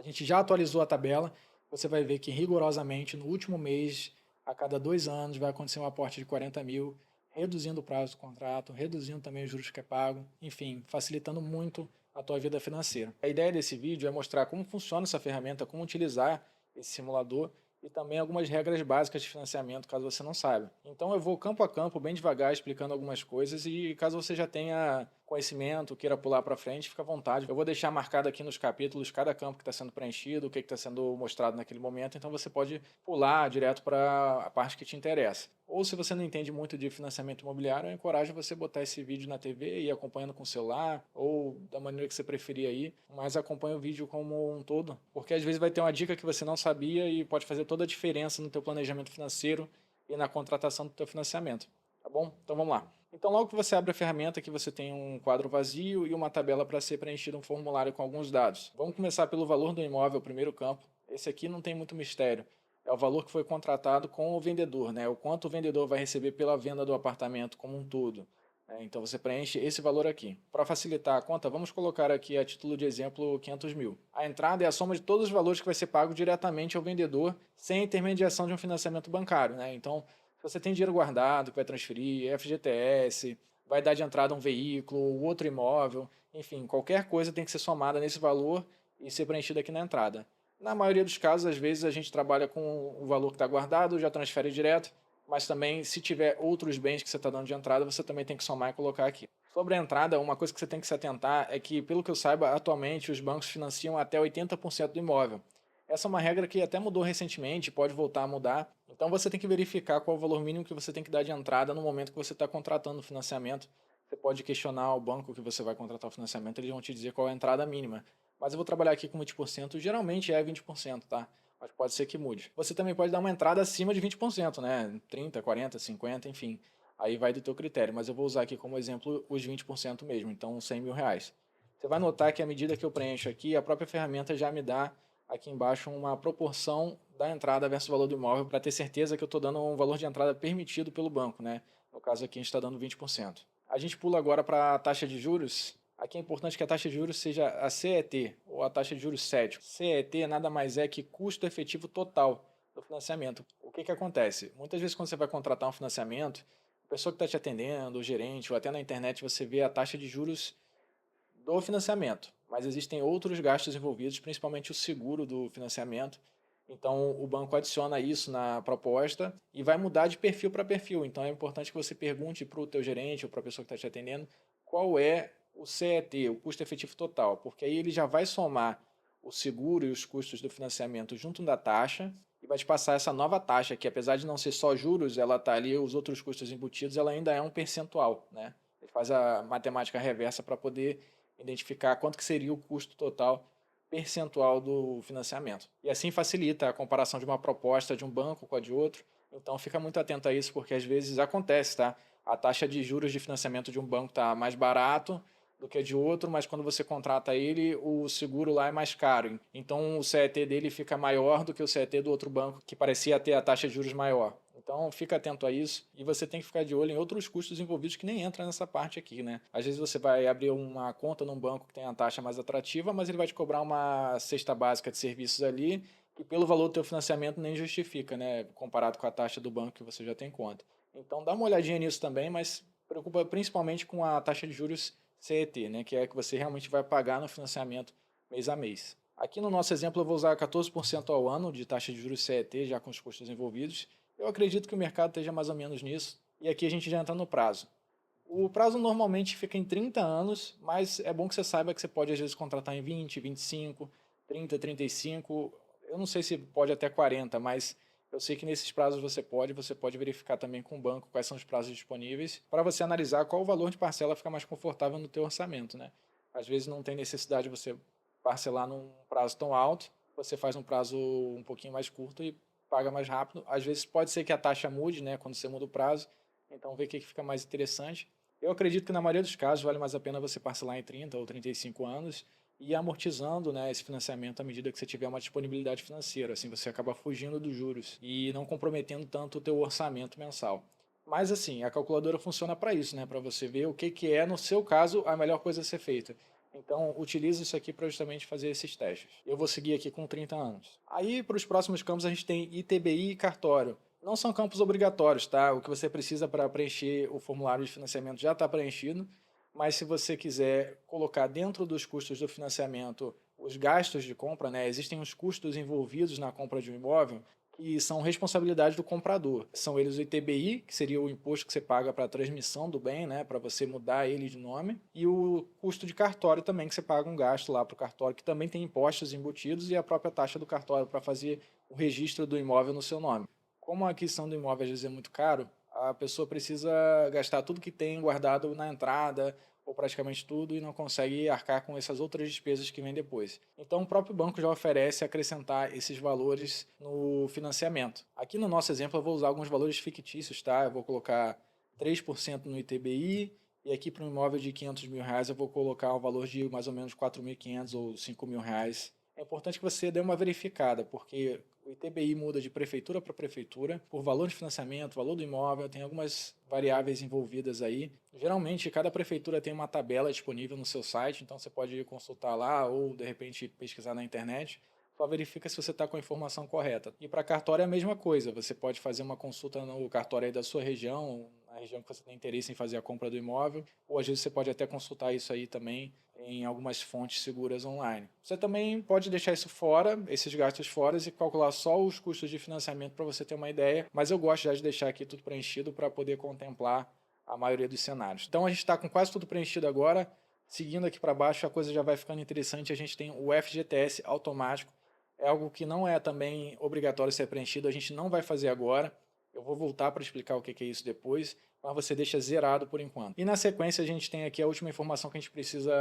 gente já atualizou a tabela, você vai ver que rigorosamente no último mês, a cada 2 anos, vai acontecer um aporte de 40 mil, reduzindo o prazo do contrato, reduzindo também os juros que é pago, enfim, facilitando muito a tua vida financeira. A ideia desse vídeo é mostrar como funciona essa ferramenta, como utilizar esse simulador e também algumas regras básicas de financiamento, caso você não saiba. Então eu vou campo a campo, bem devagar, explicando algumas coisas e caso você já tenha conhecimento, queira pular para frente, fica à vontade. Eu vou deixar marcado aqui nos capítulos cada campo que está sendo preenchido, o que está sendo mostrado naquele momento, então você pode pular direto para a parte que te interessa. Ou se você não entende muito de financiamento imobiliário, eu encorajo você a botar esse vídeo na TV e ir acompanhando com o celular, ou da maneira que você preferir aí, mas acompanha o vídeo como um todo, porque às vezes vai ter uma dica que você não sabia e pode fazer toda a diferença no teu planejamento financeiro e na contratação do teu financiamento, tá bom? Então vamos lá. Então logo que você abre a ferramenta aqui você tem um quadro vazio e uma tabela para ser preenchido, um formulário com alguns dados. Vamos começar pelo valor do imóvel, o primeiro campo. Esse aqui não tem muito mistério. É o valor que foi contratado com o vendedor, né? O quanto o vendedor vai receber pela venda do apartamento como um todo. Então você preenche esse valor aqui. Para facilitar a conta, vamos colocar aqui a título de exemplo 500 mil. A entrada é a soma de todos os valores que vai ser pago diretamente ao vendedor, sem intermediação de um financiamento bancário, né? Então, se você tem dinheiro guardado que vai transferir, FGTS, vai dar de entrada um veículo, outro imóvel, enfim, qualquer coisa tem que ser somada nesse valor e ser preenchida aqui na entrada. Na maioria dos casos, às vezes a gente trabalha com o valor que está guardado, já transfere direto, mas também se tiver outros bens que você está dando de entrada, você também tem que somar e colocar aqui. Sobre a entrada, uma coisa que você tem que se atentar é que, pelo que eu saiba, atualmente os bancos financiam até 80% do imóvel. Essa é uma regra que até mudou recentemente, pode voltar a mudar. Então você tem que verificar qual é o valor mínimo que você tem que dar de entrada no momento que você está contratando o financiamento. Você pode questionar o banco que você vai contratar o financiamento, eles vão te dizer qual é a entrada mínima. Mas eu vou trabalhar aqui com 20%, geralmente é 20%, tá? Mas pode ser que mude. Você também pode dar uma entrada acima de 20%, né? 30, 40, 50, enfim. Aí vai do teu critério, mas eu vou usar aqui como exemplo os 20% mesmo, então 100 mil reais. Você vai notar que à medida que eu preencho aqui, a própria ferramenta já me dá aqui embaixo uma proporção da entrada versus o valor do imóvel para ter certeza que eu estou dando um valor de entrada permitido pelo banco, né? No caso aqui a gente está dando 20%. A gente pula agora para a taxa de juros. Aqui é importante que a taxa de juros seja a CET, ou a taxa de juros CET. CET nada mais é que custo efetivo total do financiamento. O que acontece? Muitas vezes quando você vai contratar um financiamento, a pessoa que está te atendendo, o gerente, ou até na internet, você vê a taxa de juros do financiamento, mas existem outros gastos envolvidos, principalmente o seguro do financiamento. Então o banco adiciona isso na proposta e vai mudar de perfil para perfil. Então é importante que você pergunte para o teu gerente ou para a pessoa que está te atendendo qual é o CET, o custo efetivo total, porque aí ele já vai somar o seguro e os custos do financiamento junto da taxa e vai te passar essa nova taxa que, apesar de não ser só juros, ela está ali, os outros custos embutidos, ela ainda é um percentual, né? Ele faz a matemática reversa para poder identificar quanto que seria o custo total percentual do financiamento. E assim facilita a comparação de uma proposta de um banco com a de outro. Então fica muito atento a isso, porque às vezes acontece, tá? A taxa de juros de financiamento de um banco está mais barato do que a de outro, mas quando você contrata ele, o seguro lá é mais caro. Então o CET dele fica maior do que o CET do outro banco, que parecia ter a taxa de juros maior. Então fica atento a isso e você tem que ficar de olho em outros custos envolvidos que nem entram nessa parte aqui, né? Às vezes você vai abrir uma conta num banco que tem a taxa mais atrativa, mas ele vai te cobrar uma cesta básica de serviços ali que pelo valor do teu financiamento nem justifica, né? Comparado com a taxa do banco que você já tem conta. Então dá uma olhadinha nisso também, mas preocupa principalmente com a taxa de juros CET, né? Que é a que você realmente vai pagar no financiamento mês a mês. Aqui no nosso exemplo eu vou usar 14% ao ano de taxa de juros CET, já com os custos envolvidos. Eu acredito que o mercado esteja mais ou menos nisso. E aqui a gente já entra no prazo. O prazo normalmente fica em 30 anos, mas é bom que você saiba que você pode às vezes contratar em 20, 25, 30, 35. Eu não sei se pode até 40, mas eu sei que nesses prazos você pode verificar também com o banco quais são os prazos disponíveis para você analisar qual o valor de parcela fica mais confortável no teu orçamento, né? Às vezes não tem necessidade de você parcelar num prazo tão alto, você faz um prazo um pouquinho mais curto e paga mais rápido. Às vezes pode ser que a taxa mude, né, quando você muda o prazo, então vê o que fica mais interessante. Eu acredito que na maioria dos casos vale mais a pena você parcelar em 30 ou 35 anos e ir amortizando, né, esse financiamento à medida que você tiver uma disponibilidade financeira. Assim você acaba fugindo dos juros e não comprometendo tanto o teu orçamento mensal. Mas assim, a calculadora funciona para isso, né, para você ver o que é, no seu caso, a melhor coisa a ser feita. Então, utilize isso aqui para justamente fazer esses testes. Eu vou seguir aqui com 30 anos. Aí, para os próximos campos, a gente tem ITBI e cartório. Não são campos obrigatórios, tá? O que você precisa para preencher o formulário de financiamento já está preenchido, mas se você quiser colocar dentro dos custos do financiamento os gastos de compra, né? Existem os custos envolvidos na compra de um imóvel, que são responsabilidade do comprador. São eles o ITBI, que seria o imposto que você paga para a transmissão do bem, né, para você mudar ele de nome, e o custo de cartório também, que você paga um gasto lá para o cartório, que também tem impostos embutidos, e a própria taxa do cartório para fazer o registro do imóvel no seu nome. Como a aquisição do imóvel às vezes é muito caro, a pessoa precisa gastar tudo que tem guardado na entrada, ou praticamente tudo, e não consegue arcar com essas outras despesas que vêm depois. Então, o próprio banco já oferece acrescentar esses valores no financiamento. Aqui no nosso exemplo, eu vou usar alguns valores fictícios, tá? Eu vou colocar 3% no ITBI, e aqui para um imóvel de R$ 500 mil, eu vou colocar o valor de mais ou menos 4.500 ou R$ 5.000. É importante que você dê uma verificada, porque o ITBI muda de prefeitura para prefeitura, por valor de financiamento, valor do imóvel, tem algumas variáveis envolvidas aí. Geralmente, cada prefeitura tem uma tabela disponível no seu site, então você pode consultar lá ou, de repente, pesquisar na internet. Só verifica se você está com a informação correta. E para cartório é a mesma coisa, você pode fazer uma consulta no cartório aí da sua região, na região que você tem interesse em fazer a compra do imóvel, ou às vezes você pode até consultar isso aí também em algumas fontes seguras online. Você também pode deixar isso fora, esses gastos fora, e calcular só os custos de financiamento para você ter uma ideia, mas eu gosto já de deixar aqui tudo preenchido para poder contemplar a maioria dos cenários. Então a gente está com quase tudo preenchido agora. Seguindo aqui para baixo, a coisa já vai ficando interessante. A gente tem o FGTS automático, é algo que não é também obrigatório ser preenchido, a gente não vai fazer agora. Eu vou voltar para explicar o que é isso depois, mas você deixa zerado por enquanto. E na sequência a gente tem aqui a última informação que a gente precisa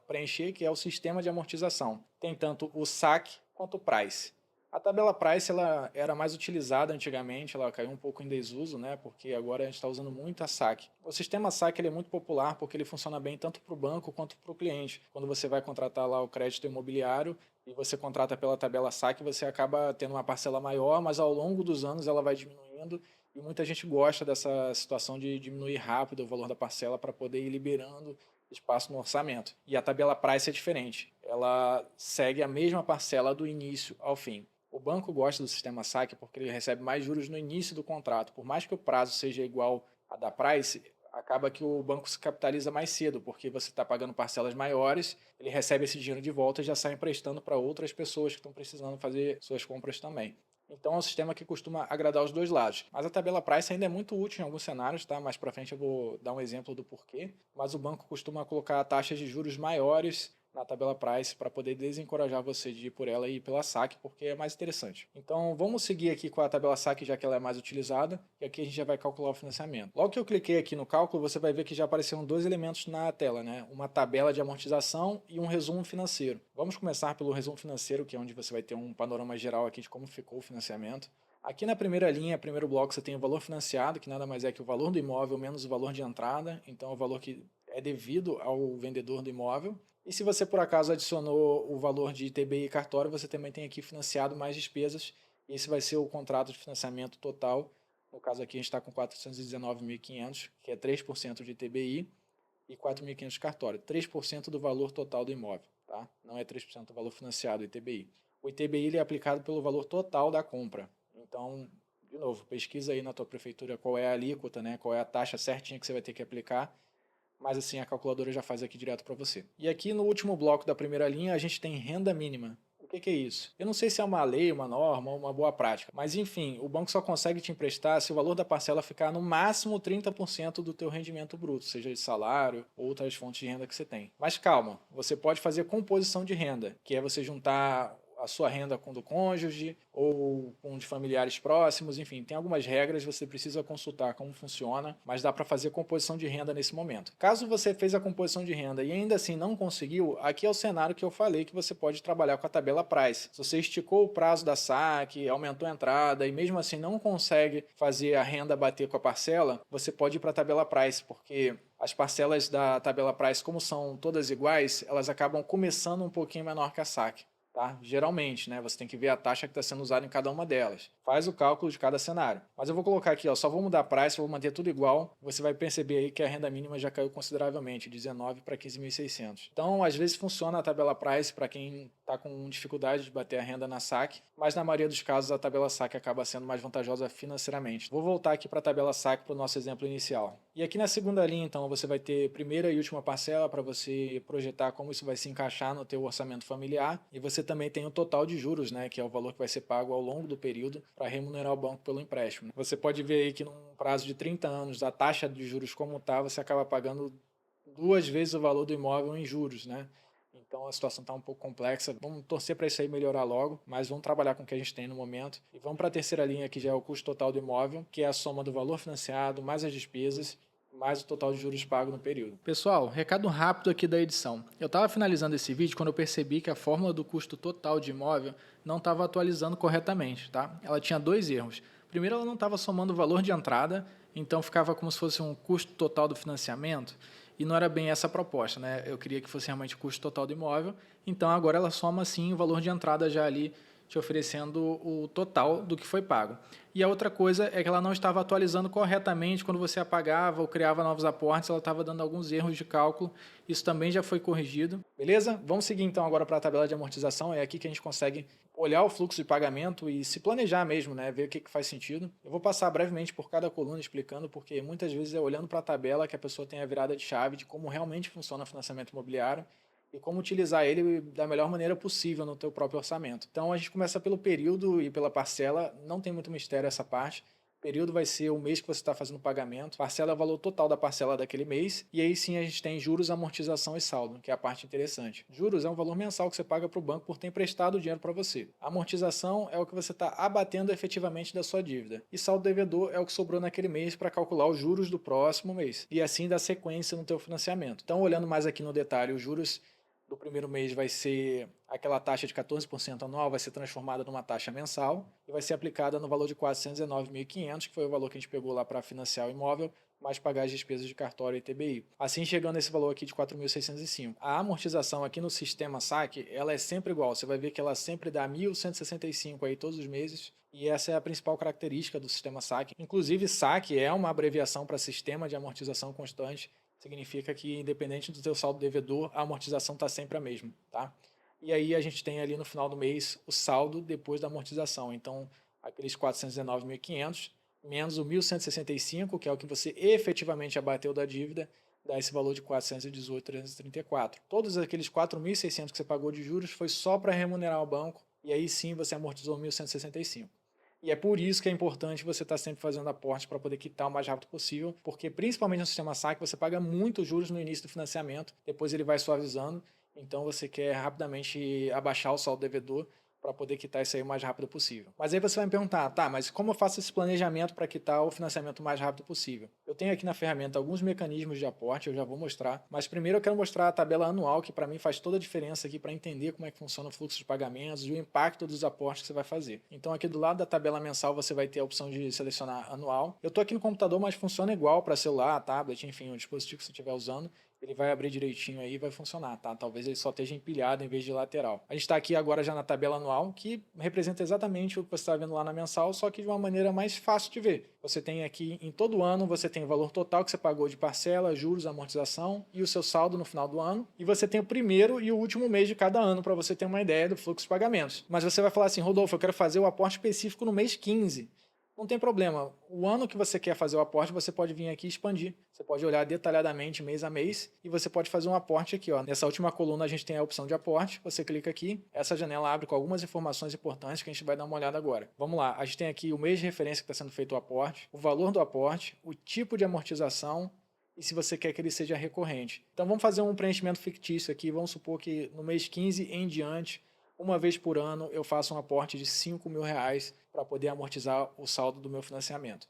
preencher, que é o sistema de amortização. Tem tanto o SAC quanto o Price. A tabela Price ela era mais utilizada antigamente, ela caiu um pouco em desuso, né? Porque agora a gente está usando muito a SAC. O sistema SAC ele é muito popular porque ele funciona bem tanto para o banco quanto para o cliente. Quando você vai contratar lá o crédito imobiliário e você contrata pela tabela SAC, você acaba tendo uma parcela maior, mas ao longo dos anos ela vai diminuindo e muita gente gosta dessa situação de diminuir rápido o valor da parcela para poder ir liberando espaço no orçamento. E a tabela Price é diferente. Ela segue a mesma parcela do início ao fim. O banco gosta do sistema SAC porque ele recebe mais juros no início do contrato. Por mais que o prazo seja igual a da Price, acaba que o banco se capitaliza mais cedo, porque você está pagando parcelas maiores, ele recebe esse dinheiro de volta e já sai emprestando para outras pessoas que estão precisando fazer suas compras também. Então é um sistema que costuma agradar os dois lados. Mas a tabela Price ainda é muito útil em alguns cenários, tá? Mais para frente eu vou dar um exemplo do porquê. Mas o banco costuma colocar taxas de juros maiores na tabela Price para poder desencorajar você de ir por ela e ir pela SAC, porque é mais interessante. Então vamos seguir aqui com a tabela SAC, já que ela é mais utilizada, e aqui a gente já vai calcular o financiamento. Logo que eu cliquei aqui no cálculo, você vai ver que já apareceram dois elementos na tela, né? Uma tabela de amortização e um resumo financeiro. Vamos começar pelo resumo financeiro, que é onde você vai ter um panorama geral aqui de como ficou o financiamento. Aqui na primeira linha, primeiro bloco, você tem o valor financiado, que nada mais é que o valor do imóvel menos o valor de entrada, então é o valor que é devido ao vendedor do imóvel. E se você por acaso adicionou o valor de ITBI e cartório, você também tem aqui financiado mais despesas. Esse vai ser o contrato de financiamento total. No caso aqui a gente está com 419.500, que é 3% de ITBI e 4.500 de cartório. 3% do valor total do imóvel, tá? Não é 3% do valor financiado, o ITBI. O ITBI ele é aplicado pelo valor total da compra. Então, de novo, pesquisa aí na tua prefeitura qual é a alíquota, né? Qual é a taxa certinha que você vai ter que aplicar, mas assim a calculadora já faz aqui direto para você. E aqui no último bloco da primeira linha a gente tem renda mínima. O que é isso? Eu não sei se é uma lei, uma norma ou uma boa prática, mas enfim, o banco só consegue te emprestar se o valor da parcela ficar no máximo 30% do teu rendimento bruto, seja de salário ou outras fontes de renda que você tem. Mas calma, você pode fazer composição de renda, que é você juntar a sua renda com do cônjuge ou com de familiares próximos, enfim, tem algumas regras, você precisa consultar como funciona, mas dá para fazer composição de renda nesse momento. Caso você fez a composição de renda e ainda assim não conseguiu, aqui é o cenário que eu falei que você pode trabalhar com a tabela Price. Se você esticou o prazo da SAC, aumentou a entrada e mesmo assim não consegue fazer a renda bater com a parcela, você pode ir para a tabela Price, porque as parcelas da tabela Price, como são todas iguais, elas acabam começando um pouquinho menor que a SAC. tá? Geralmente, né? Você tem que ver a taxa que está sendo usada em cada uma delas. Faz o cálculo de cada cenário. Mas eu vou colocar aqui, ó, só vou mudar a price, vou manter tudo igual. Você vai perceber aí que a renda mínima já caiu consideravelmente, 19 para 15.600. Então, às vezes funciona a tabela price para quem está com dificuldade de bater a renda na saque, mas na maioria dos casos a tabela saque acaba sendo mais vantajosa financeiramente. Vou voltar aqui para a tabela saque para o nosso exemplo inicial. E aqui na segunda linha, então, você vai ter primeira e última parcela para você projetar como isso vai se encaixar no teu orçamento familiar. E você também tem o total de juros, né, que é o valor que vai ser pago ao longo do período para remunerar o banco pelo empréstimo. Você pode ver aí que num prazo de 30 anos, a taxa de juros como está, você acaba pagando 2 vezes o valor do imóvel em juros, né? Então a situação está um pouco complexa. Vamos torcer para isso aí melhorar logo, mas vamos trabalhar com o que a gente tem no momento. E vamos para a terceira linha, que já é o custo total do imóvel, que é a soma do valor financiado, mais as despesas, mais o total de juros pago no período. Pessoal, recado rápido aqui da edição. Eu estava finalizando esse vídeo quando eu percebi que a fórmula do custo total de imóvel não estava atualizando corretamente, tá? Ela tinha 2 erros. Primeiro, ela não estava somando o valor de entrada, então ficava como se fosse um custo total do financiamento, e não era bem essa a proposta, né? Eu queria que fosse realmente o custo total do imóvel, então agora ela soma sim o valor de entrada já ali, te oferecendo o total do que foi pago. E a outra coisa é que ela não estava atualizando corretamente quando você apagava ou criava novos aportes, ela estava dando alguns erros de cálculo, isso também já foi corrigido. Beleza? Vamos seguir então agora para a tabela de amortização, é aqui que a gente consegue olhar o fluxo de pagamento e se planejar mesmo, né? Ver o que faz sentido. Eu vou passar brevemente por cada coluna explicando, porque muitas vezes é olhando para a tabela que a pessoa tem a virada de chave de como realmente funciona o financiamento imobiliário e como utilizar ele da melhor maneira possível no teu próprio orçamento. Então a gente começa pelo período e pela parcela, não tem muito mistério essa parte. Período vai ser o mês que você está fazendo o pagamento, parcela é o valor total da parcela daquele mês, e aí sim a gente tem juros, amortização e saldo, que é a parte interessante. Juros é um valor mensal que você paga para o banco por ter emprestado o dinheiro para você. Amortização é o que você está abatendo efetivamente da sua dívida. E saldo devedor é o que sobrou naquele mês para calcular os juros do próximo mês, e assim dar sequência no teu financiamento. Então, olhando mais aqui no detalhe, os juros do primeiro mês vai ser aquela taxa de 14% anual, vai ser transformada numa taxa mensal e vai ser aplicada no valor de R$ 419.500, que foi o valor que a gente pegou lá para financiar o imóvel, mais pagar as despesas de cartório e TBI. Assim, chegando esse valor aqui de 4.605. A amortização aqui no sistema saque, ela é sempre igual. Você vai ver que ela sempre dá 1.165 aí todos os meses. E essa é a principal característica do sistema saque. Inclusive, saque é uma abreviação para Sistema de Amortização Constante. Significa que, independente do teu saldo devedor, a amortização está sempre a mesma, tá? E aí a gente tem ali no final do mês o saldo depois da amortização. Então, aqueles 419.500 menos o 1.165, que é o que você efetivamente abateu da dívida, dá esse valor de 418.334. Todos aqueles 4.600 que você pagou de juros foi só para remunerar o banco, e aí sim você amortizou 1.165. E é por isso que é importante você estar sempre fazendo aporte para poder quitar o mais rápido possível, porque principalmente no sistema saque você paga muitos juros no início do financiamento, depois ele vai suavizando, então você quer rapidamente abaixar o saldo devedor para poder quitar isso aí o mais rápido possível. Mas aí você vai me perguntar, tá, mas como eu faço esse planejamento para quitar o financiamento o mais rápido possível? Eu tenho aqui na ferramenta alguns mecanismos de aporte, eu já vou mostrar, mas primeiro eu quero mostrar a tabela anual, que para mim faz toda a diferença aqui para entender como é que funciona o fluxo de pagamentos e o impacto dos aportes que você vai fazer. Então aqui do lado da tabela mensal você vai ter a opção de selecionar anual. Eu estou aqui no computador, mas funciona igual para celular, tablet, enfim, o dispositivo que você estiver usando. Ele vai abrir direitinho aí e vai funcionar, tá? Talvez ele só esteja empilhado em vez de lateral. A gente está aqui agora já na tabela anual, que representa exatamente o que você está vendo lá na mensal, só que de uma maneira mais fácil de ver. Você tem aqui, em todo ano, você tem o valor total que você pagou de parcela, juros, amortização e o seu saldo no final do ano. E você tem o primeiro e o último mês de cada ano, para você ter uma ideia do fluxo de pagamentos. Mas você vai falar assim, Rodolfo, eu quero fazer o aporte específico no mês 15. Não tem problema. O ano que você quer fazer o aporte, você pode vir aqui e expandir. Você pode olhar detalhadamente mês a mês e você pode fazer um aporte aqui, ó. Nessa última coluna a gente tem a opção de aporte. Você clica aqui, essa janela abre com algumas informações importantes que a gente vai dar uma olhada agora. Vamos lá, a gente tem aqui o mês de referência que está sendo feito o aporte, o valor do aporte, o tipo de amortização e se você quer que ele seja recorrente. Então vamos fazer um preenchimento fictício aqui. Vamos supor que no mês 15 em diante, uma vez por ano, eu faço um aporte de R$ 5.000 para poder amortizar o saldo do meu financiamento.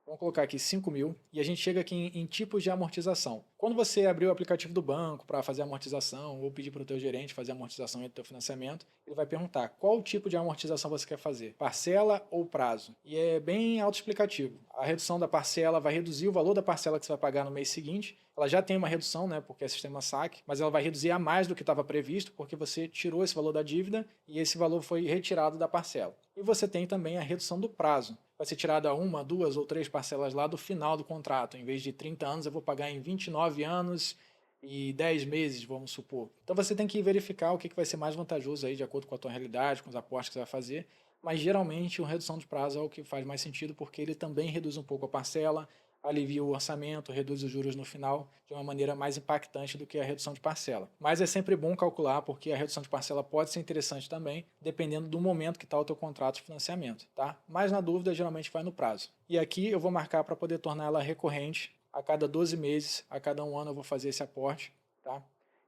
Vamos colocar aqui 5 mil e a gente chega aqui em tipos de amortização. Quando você abrir o aplicativo do banco para fazer amortização ou pedir para o teu gerente fazer a amortização do teu financiamento, ele vai perguntar qual tipo de amortização você quer fazer, parcela ou prazo. E é bem autoexplicativo. A redução da parcela vai reduzir o valor da parcela que você vai pagar no mês seguinte. Ela já tem uma redução, né, porque é sistema saque, mas ela vai reduzir a mais do que estava previsto, porque você tirou esse valor da dívida e esse valor foi retirado da parcela. E você tem também a redução do prazo. Vai ser tirada uma, duas ou três parcelas lá do final do contrato. Em vez de 30 anos, eu vou pagar em 29 anos e 10 meses, vamos supor. Então você tem que verificar o que vai ser mais vantajoso aí, de acordo com a tua realidade, com os aportes que você vai fazer. Mas geralmente uma redução de prazo é o que faz mais sentido, porque ele também reduz um pouco a parcela, alivia o orçamento, reduz os juros no final de uma maneira mais impactante do que a redução de parcela. Mas é sempre bom calcular, porque a redução de parcela pode ser interessante também, dependendo do momento que está o teu contrato de financiamento, tá? Mas na dúvida, geralmente vai no prazo. E aqui eu vou marcar para poder tornar ela recorrente. A cada 12 meses, a cada um ano eu vou fazer esse aporte, tá?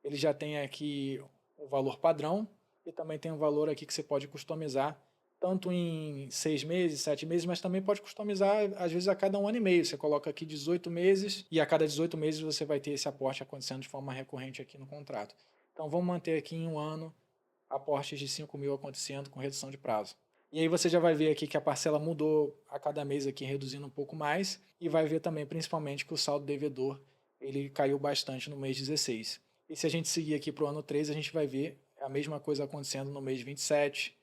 Ele já tem aqui o valor padrão e também tem um valor aqui que você pode customizar tanto em 6 meses, 7 meses, mas também pode customizar, às vezes, a cada um ano e meio. Você coloca aqui 18 meses e a cada 18 meses você vai ter esse aporte acontecendo de forma recorrente aqui no contrato. Então, vamos manter aqui em um ano aportes de 5 mil acontecendo com redução de prazo. E aí você já vai ver aqui que a parcela mudou a cada mês aqui, reduzindo um pouco mais, e vai ver também, principalmente, que o saldo devedor ele caiu bastante no mês 16. E se a gente seguir aqui para o ano 3, a gente vai ver a mesma coisa acontecendo no mês 27,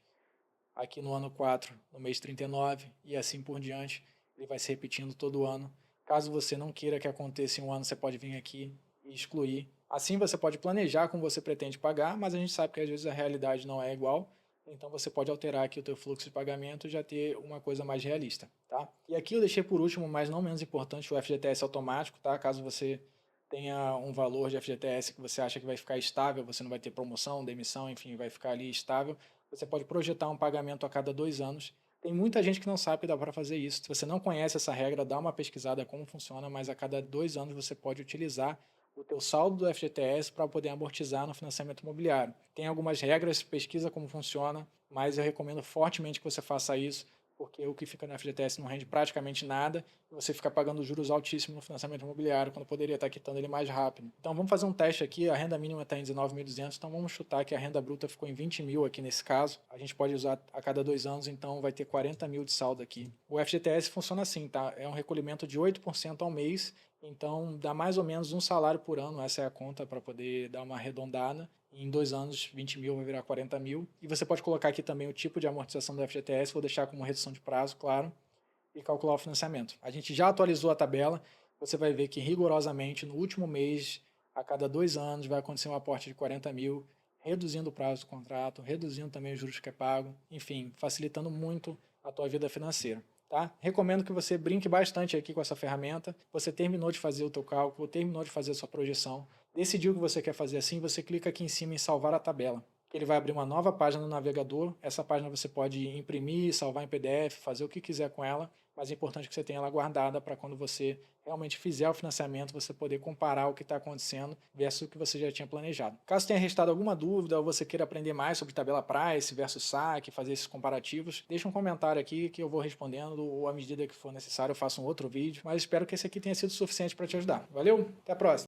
aqui no ano 4, no mês 39 e assim por diante. Ele vai se repetindo todo ano. Caso você não queira que aconteça em um ano, você pode vir aqui e excluir. Assim você pode planejar como você pretende pagar, mas a gente sabe que às vezes a realidade não é igual. Então você pode alterar aqui o teu fluxo de pagamento e já ter uma coisa mais realista, tá? E aqui eu deixei por último, mas não menos importante, o FGTS automático, tá? Caso você tenha um valor de FGTS que você acha que vai ficar estável, você não vai ter promoção, demissão, enfim, vai ficar ali estável, você pode projetar um pagamento a cada 2 anos. Tem muita gente que não sabe que dá para fazer isso. Se você não conhece essa regra, dá uma pesquisada como funciona, mas a cada 2 anos você pode utilizar o teu saldo do FGTS para poder amortizar no financiamento imobiliário. Tem algumas regras, pesquisa como funciona, mas eu recomendo fortemente que você faça isso, porque o que fica no FGTS não rende praticamente nada e você fica pagando juros altíssimos no financiamento imobiliário, quando poderia estar quitando ele mais rápido. Então vamos fazer um teste aqui, a renda mínima está em 19.200, então vamos chutar que a renda bruta ficou em 20 mil aqui nesse caso. A gente pode usar a cada 2 anos, então vai ter 40 mil de saldo aqui. O FGTS funciona assim, tá? É um recolhimento de 8% ao mês, então dá mais ou menos um salário por ano, essa é a conta para poder dar uma arredondada. Em 2 anos, 20 mil vai virar 40 mil. E você pode colocar aqui também o tipo de amortização do FGTS, vou deixar como redução de prazo, claro, e calcular o financiamento. A gente já atualizou a tabela, você vai ver que rigorosamente no último mês, a cada 2 anos, vai acontecer um aporte de 40 mil, reduzindo o prazo do contrato, reduzindo também os juros que é pago, enfim, facilitando muito a tua vida financeira. Tá? Recomendo que você brinque bastante aqui com essa ferramenta. Você terminou de fazer o teu cálculo, terminou de fazer a sua projeção, decidiu o que você quer fazer assim, você clica aqui em cima em salvar a tabela. Ele vai abrir uma nova página no navegador. Essa página você pode imprimir, salvar em PDF, fazer o que quiser com ela, mas é importante que você tenha ela guardada para quando você realmente fizer o financiamento, você poder comparar o que está acontecendo versus o que você já tinha planejado. Caso tenha restado alguma dúvida ou você queira aprender mais sobre tabela price versus saque, fazer esses comparativos, deixa um comentário aqui que eu vou respondendo ou à medida que for necessário eu faço um outro vídeo, mas espero que esse aqui tenha sido suficiente para te ajudar. Valeu? Até a próxima!